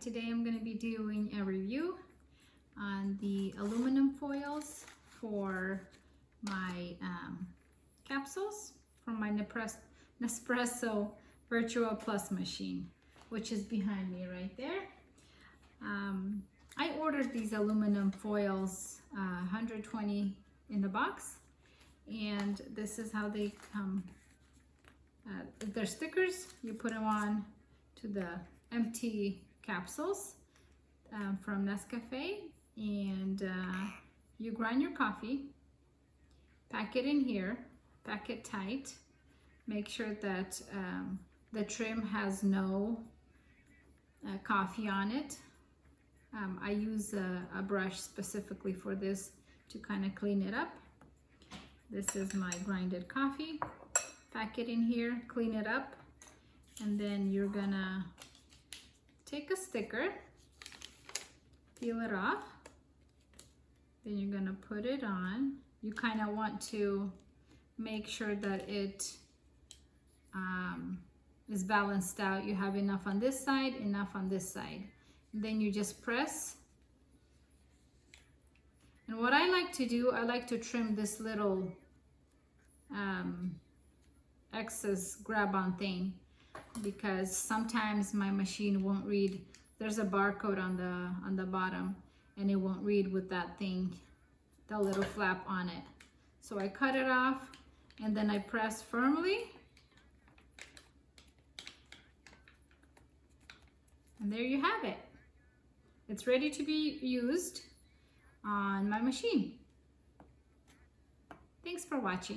Today I'm going to be doing a review on the aluminum foils for my capsules from my Nespresso Virtual Plus machine, which is behind me right there. I ordered these aluminum foils, 120 in the box, and this is how they come. They're stickers. You put them on to the empty capsules from Nescafe, and you grind your coffee, pack it in here, pack it tight, make sure that the trim has no coffee on it. I use a brush specifically for this to kind of clean it up. This is my grinded coffee. Pack it in here, clean it up, and then you're gonna take a sticker, peel it off, then you're gonna put it on. You kind of want to make sure that it is balanced out. You have enough on this side, enough on this side. Then you just press. And what I like to do, I like to trim this little excess grab-on thing, because sometimes my machine won't read. There's a barcode on the bottom, and it won't read with that thing, the little flap on it. So I cut it off, and then I press firmly, and there you have it. It's ready to be used on my machine. Thanks for watching.